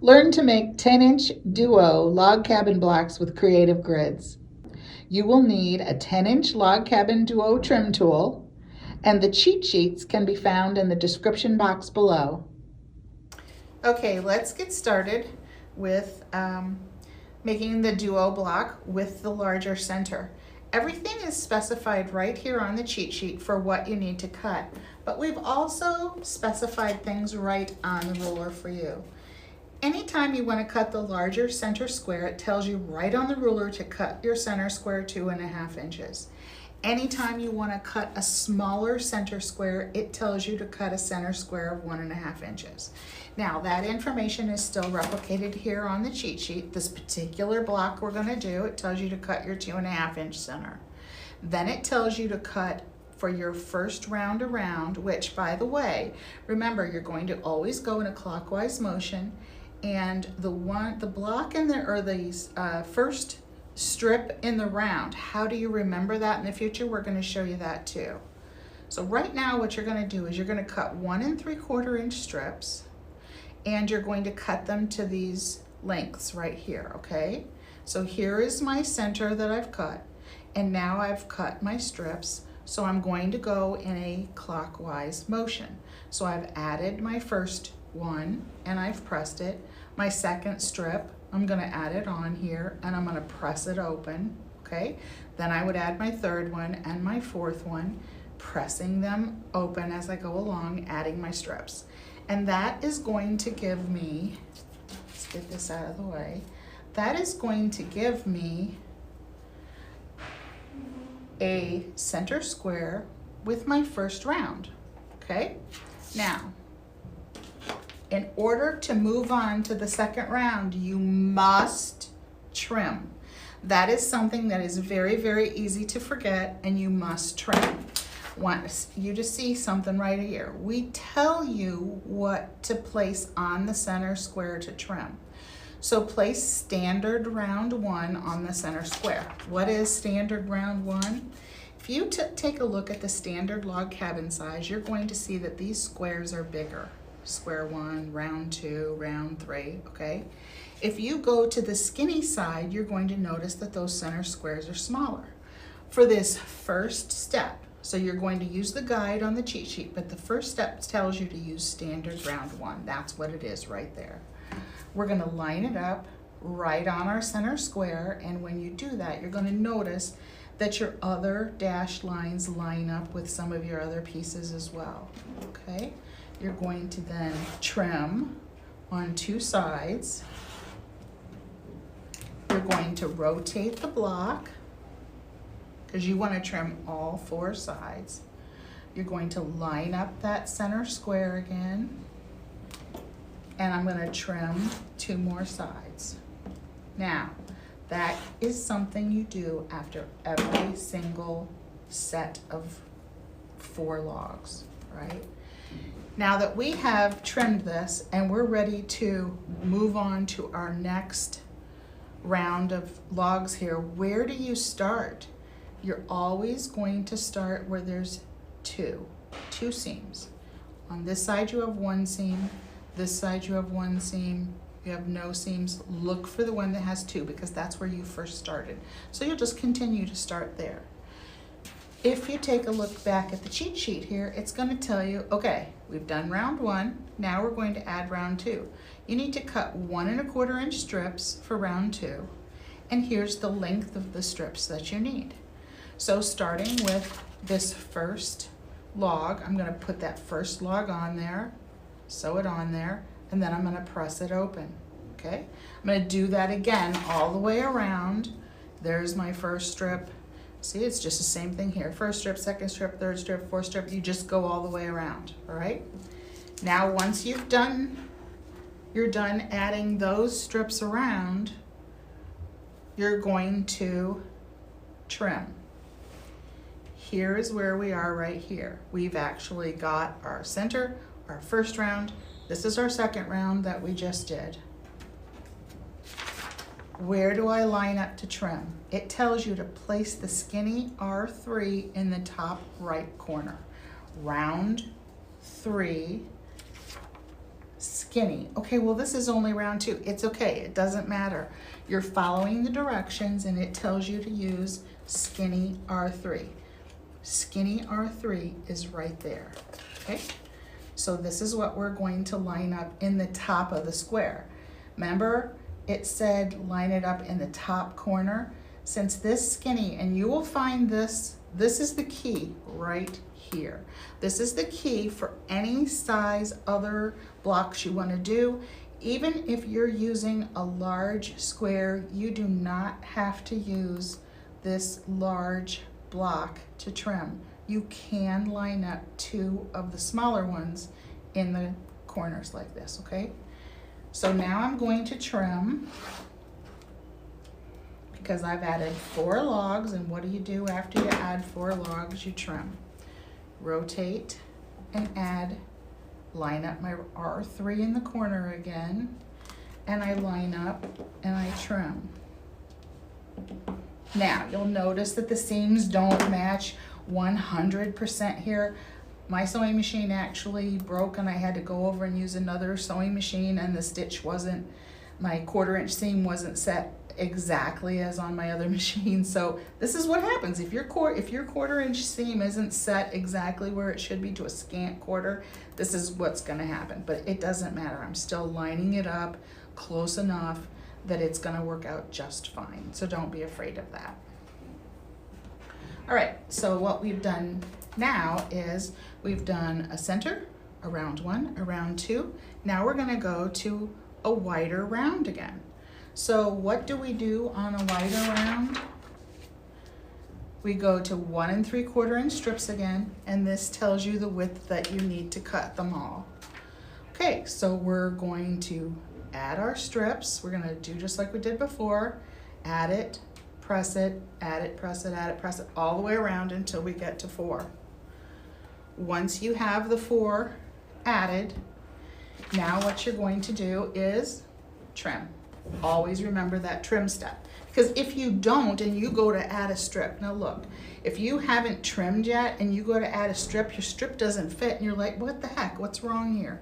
Learn to make 10-inch duo log cabin blocks with creative grids. You will need a 10-inch log cabin duo trim tool, and the cheat sheets can be found in the description box below. Okay, let's get started with making the duo block with the larger center. Everything is specified right here on the cheat sheet for what you need to cut, but we've also specified things right on the ruler for you. Anytime you want to cut the larger center square, it tells you right on the ruler to cut your center square 2.5 inches. Anytime you want to cut a smaller center square, it tells you to cut a center square of 1.5 inches. Now that information is still replicated here on the cheat sheet. This particular block we're going to do, it tells you to cut your 2.5 inch center. Then it tells you to cut for your first round around, which, by the way, remember, you're going to always go in a clockwise motion, and the block in there, or the first strip in the round, how do you remember that in the future? We're going to show you that too. So right now what you're going to do is you're going to cut 1 3/4 inch strips, and you're going to cut them to these lengths right here, okay? So here is my center that I've cut, and now I've cut my strips, so I'm going to go in a clockwise motion. So I've added my first one and I've pressed it. My second strip, I'm going to add it on here and I'm going to press it open, okay? Then I would add my third one and my fourth one, pressing them open as I go along, adding my strips. And that is going to give me, let's get this out of the way, that is going to give me a center square with my first round, okay? Now, in order to move on to the second round, you must trim. That is something that is very, very easy to forget, and you must trim. Want you to see something right here. We tell you what to place on the center square to trim. So place standard round 1 on the center square. What is standard round 1? If you take a look at the standard log cabin size, you're going to see that these squares are bigger. Square 1, round 2, round 3, okay? If you go to the skinny side, you're going to notice that those center squares are smaller. For this first step, so you're going to use the guide on the cheat sheet, but the first step tells you to use standard round 1. That's what it is right there. We're going to line it up right on our center square, and when you do that, you're going to notice that your other dashed lines line up with some of your other pieces as well, okay? You're going to then trim on 2 sides. You're going to rotate the block because you want to trim all 4 sides. You're going to line up that center square again, and I'm going to trim 2 more sides. Now, that is something you do after every single set of 4 logs, right? Now that we have trimmed this and we're ready to move on to our next round of logs here, where do you start? You're always going to start where there's two seams. On this side you have 1 seam, this side you have 1 seam, you have no seams. Look for the one that has 2 because that's where you first started. So you'll just continue to start there. If you take a look back at the cheat sheet here, it's going to tell you, okay, we've done round 1, now we're going to add round 2. You need to cut 1 1/4 inch strips for round 2, and here's the length of the strips that you need. So starting with this first log, I'm going to put that first log on there, sew it on there, and then I'm going to press it open, okay? I'm going to do that again all the way around. There's my first strip. See, it's just the same thing here. First strip, second strip, third strip, fourth strip. You just go all the way around, all right? Now, once you're done adding those strips around, you're going to trim. Here is where we are right here. We've actually got our center, our first round. This is our second round that we just did. Where do I line up to trim? It tells you to place the skinny R3 in the top right corner. Round 3, skinny. Okay, well this is only round 2. It's okay, it doesn't matter. You're following the directions and it tells you to use skinny R3. Skinny R3 is right there, okay? So this is what we're going to line up in the top of the square. Remember, it said line it up in the top corner. Since this skinny, and you will find this is the key right here. This is the key for any size other blocks you want to do. Even if you're using a large square, you do not have to use this large block to trim. You can line up 2 of the smaller ones in the corners like this, okay? So now I'm going to trim because I've added 4 logs, and what do you do after you add 4 logs? You trim. Rotate and add, line up my R3 in the corner again, and I line up and I trim. Now, you'll notice that the seams don't match 100% here. My sewing machine actually broke and I had to go over and use another sewing machine, and the stitch wasn't, my 1/4 inch seam wasn't set exactly as on my other machine. So this is what happens if your 1/4 inch seam isn't set exactly where it should be to a scant quarter. This is what's going to happen, but it doesn't matter. I'm still lining it up close enough that it's going to work out just fine. So don't be afraid of that. All right, so what we've done now is we've done a center, a round 1, a round 2. Now we're going to go to a wider round again. So what do we do on a wider round? We go to 1 3/4 inch strips again, and this tells you the width that you need to cut them all. Okay, so we're going to add our strips. We're going to do just like we did before. Add it, press it, add it, press it, add it, press it, all the way around until we get to 4. Once you have the 4 added, now what you're going to do is trim. Always remember that trim step, because if you don't and you go to add a strip, now look, if you haven't trimmed yet and you go to add a strip, your strip doesn't fit and you're like, what the heck, what's wrong here?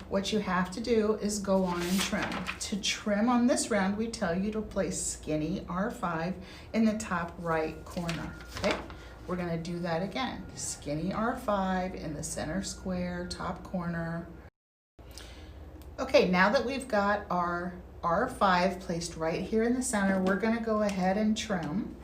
What you have to do is go on and trim. To trim on this round, we tell you to place skinny R5 in the top right corner, okay? We're gonna do that again. Skinny R5 in the center square, top corner. Okay, now that we've got our R5 placed right here in the center, we're going to go ahead and trim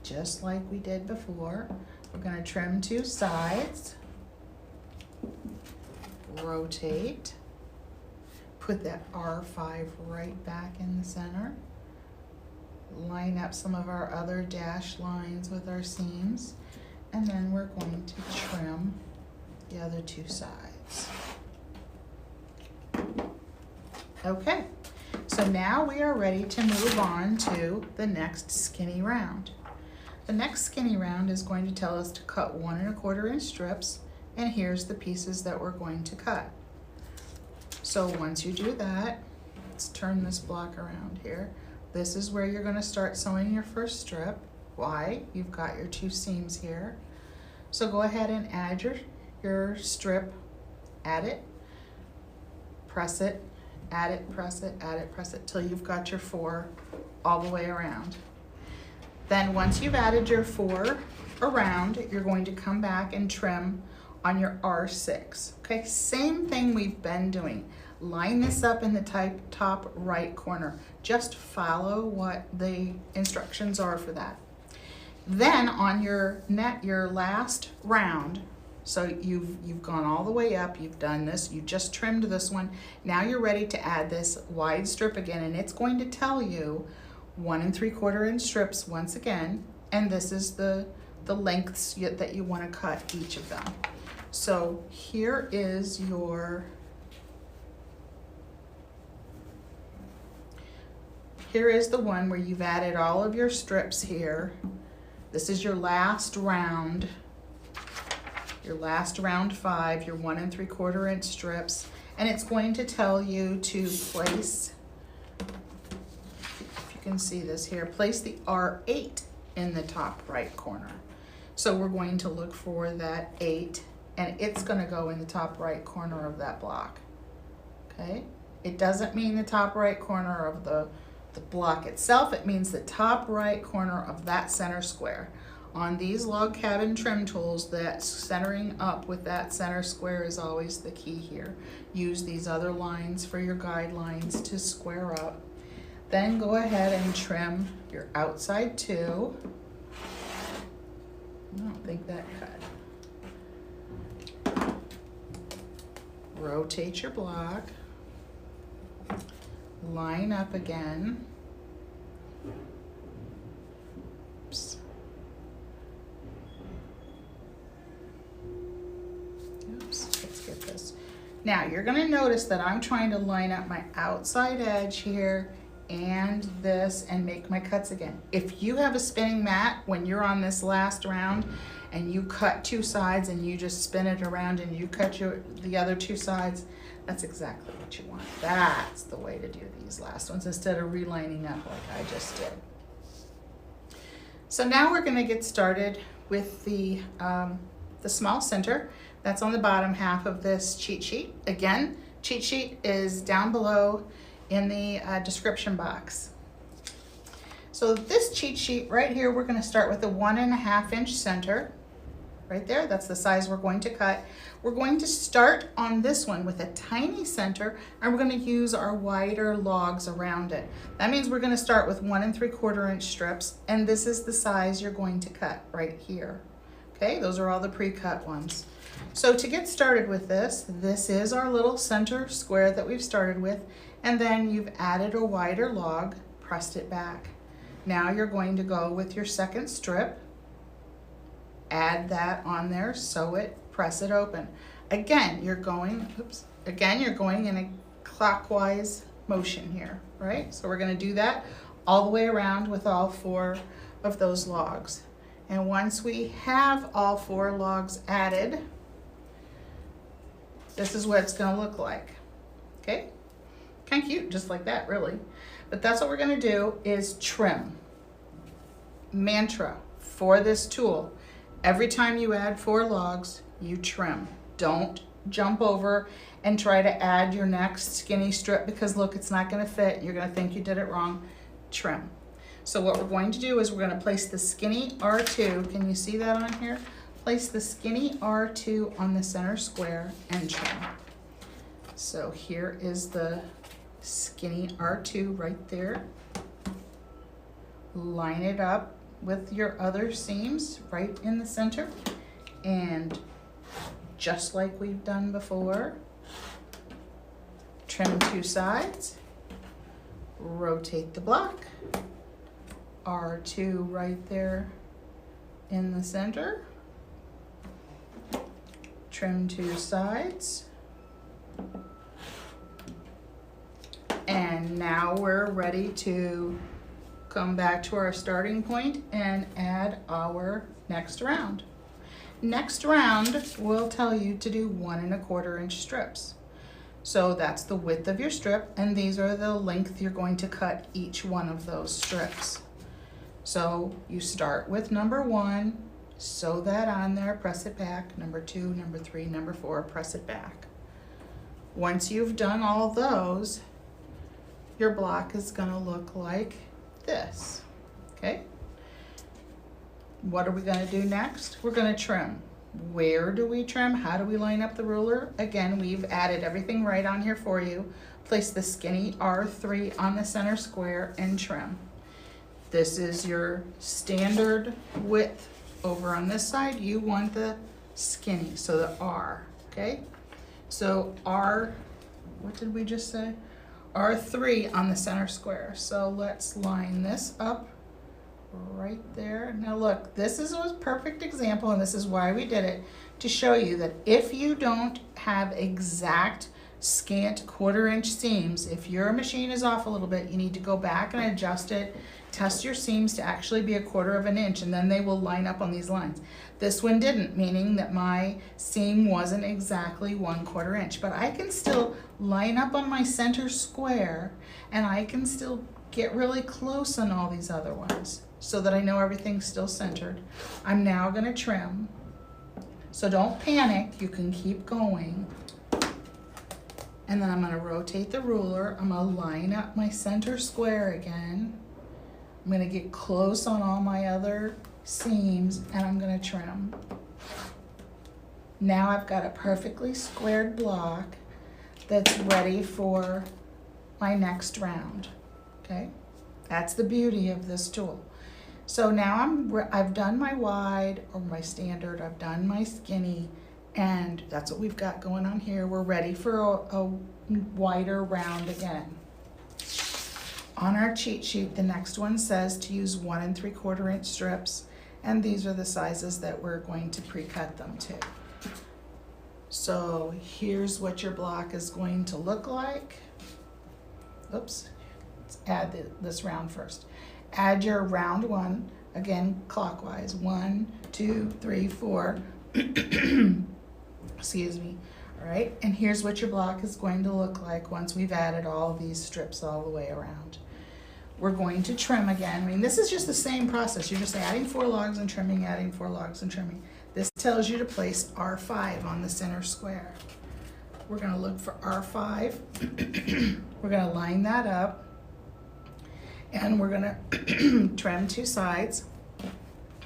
just like we did before. We're going to trim 2 sides, rotate, put that R5 right back in the center, line up some of our other dashed lines with our seams, and then we're going to trim the other 2 sides. Okay. So now we are ready to move on to the next skinny round. The next skinny round is going to tell us to cut 1 1/4 inch strips, and here's the pieces that we're going to cut. So once you do that, let's turn this block around here. This is where you're going to start sewing your first strip. Why? You've got your 2 seams here. So go ahead and add your strip, add it, press it, add it, press it, add it, press it, till you've got your 4 all the way around. Then once you've added your 4 around, you're going to come back and trim on your R6. Okay, same thing we've been doing. Line this up in the top right corner. Just follow what the instructions are for that. Then on your last round, so you've gone all the way up, you've done this, you just trimmed this one. Now you're ready to add this wide strip again, and it's going to tell you 1 3/4 inch strips once again, and this is the lengths that you want to cut each of them. So here is the one where you've added all of your strips here. This is your last round. Your last round 5, your 1 3/4 inch strips, and it's going to tell you to place, if you can see this here, place the R8 in the top right corner. So we're going to look for that 8, and it's going to go in the top right corner of that block. okay? It doesn't mean the top right corner of the block itself. It means the top right corner of that center square. On these log cabin trim tools, that centering up with that center square is always the key here. Use these other lines for your guidelines to square up. Then go ahead and trim your outside too. I don't think that cut. Rotate your block. Line up again. Oops. Oops, let's get this. Now you're going to notice that I'm trying to line up my outside edge here and this and make my cuts again. If you have a spinning mat when you're on this last round and you cut two sides and you just spin it around and you cut the other two sides, that's exactly what you want. That's the way to do these last ones instead of relining up like I just did. So now we're going to get started with the small center that's on the bottom half of this cheat sheet. Again, cheat sheet is down below in the description box. So this cheat sheet right here, we're going to start with a 1.5 inch center. Right there, that's the size we're going to cut. We're going to start on this one with a tiny center, and we're going to use our wider logs around it. That means we're going to start with 1 3/4 inch strips, and this is the size you're going to cut right here. Okay, those are all the pre-cut ones. So to get started with this is our little center square that we've started with, and then you've added a wider log, pressed it back. Now you're going to go with your second strip, add that on there, sew it, press it open. Again, you're going in a clockwise motion here, right? So we're going to do that all the way around with all 4 of those logs. And once we have all 4 logs added, this is what it's going to look like. Okay? Kind of cute, just like that, really. But that's what we're going to do is trim. Mantra for this tool. Every time you add 4 logs, you trim. Don't jump over and try to add your next skinny strip because look, it's not going to fit. You're going to think you did it wrong. Trim. So what we're going to do is we're going to place the skinny R2. Can you see that on here? Place the skinny R2 on the center square and trim. So here is the skinny R2 right there. Line it up with your other seams right in the center, and just like we've done before, trim 2 sides, rotate the block, R2 right there in the center, trim 2 sides, and now we're ready to come back to our starting point and add our next round. Next round will tell you to do 1 1/4 inch strips. So that's the width of your strip, and these are the length you're going to cut each one of those strips. So you start with number 1, sew that on there, press it back, number 2, number 3, number 4, press it back. Once you've done all those, your block is going to look like this. Okay, what are we going to do next? We're going to trim. Where do we trim? How do we line up the ruler? Again, we've added everything right on here for you. Place the skinny R3 on the center square and trim. This is your standard width. Over on this side, you want the skinny, so the R. Okay, so R, what did we just say? R3 on the center square. So let's line this up right there. Now look, this is a perfect example, and this is why we did it, to show you that if you don't have exact scant 1/4 inch seams, if your machine is off a little bit, you need to go back and adjust it, test your seams to actually be 1/4 inch, and then they will line up on these lines. This one didn't, meaning that my seam wasn't exactly 1/4 inch, but I can still line up on my center square, and I can still get really close on all these other ones so that I know everything's still centered. I'm now going to trim. So don't panic, you can keep going. And then I'm going to rotate the ruler. I'm going to line up my center square again. I'm going to get close on all my other seams and I'm going to trim. Now I've got a perfectly squared block that's ready for my next round. Okay, that's the beauty of this tool. So now I've done my wide or my standard, I've done my skinny, and that's what we've got going on here. We're ready for a wider round again. On our cheat sheet, the next one says to use 1 3/4 inch strips, and these are the sizes that we're going to pre-cut them to. So here's what your block is going to look like. Oops, let's add this round first. Add your round 1, again clockwise, 1, 2, 3, 4. Excuse me. All right, and here's what your block is going to look like once we've added all these strips all the way around. We're going to trim again. I mean, this is just the same process. You're just adding 4 logs and trimming, adding 4 logs and trimming. This tells you to place R5 on the center square. We're going to look for R5. We're going to line that up, and we're going to trim 2 sides,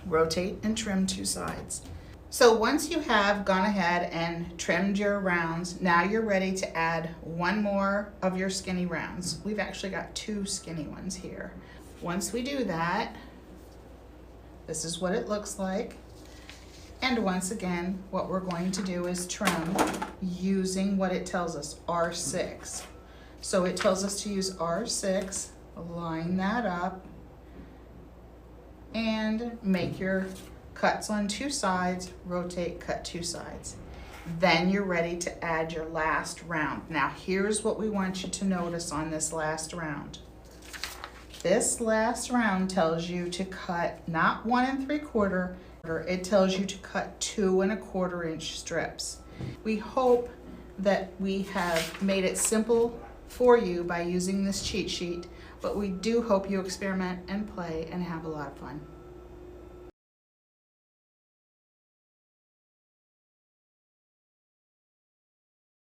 rotate and trim 2 sides. So once you have gone ahead and trimmed your rounds, now you're ready to add 1 more of your skinny rounds. We've actually got 2 skinny ones here. Once we do that, this is what it looks like. And once again, what we're going to do is trim using what it tells us, R6. So it tells us to use R6, line that up, and make your cuts on 2 sides, rotate, cut 2 sides. Then you're ready to add your last round. Now here's what we want you to notice on this last round. This last round tells you to cut not 1 3/4, it tells you to cut 2 1/4 inch strips. We hope that we have made it simple for you by using this cheat sheet, but we do hope you experiment and play and have a lot of fun.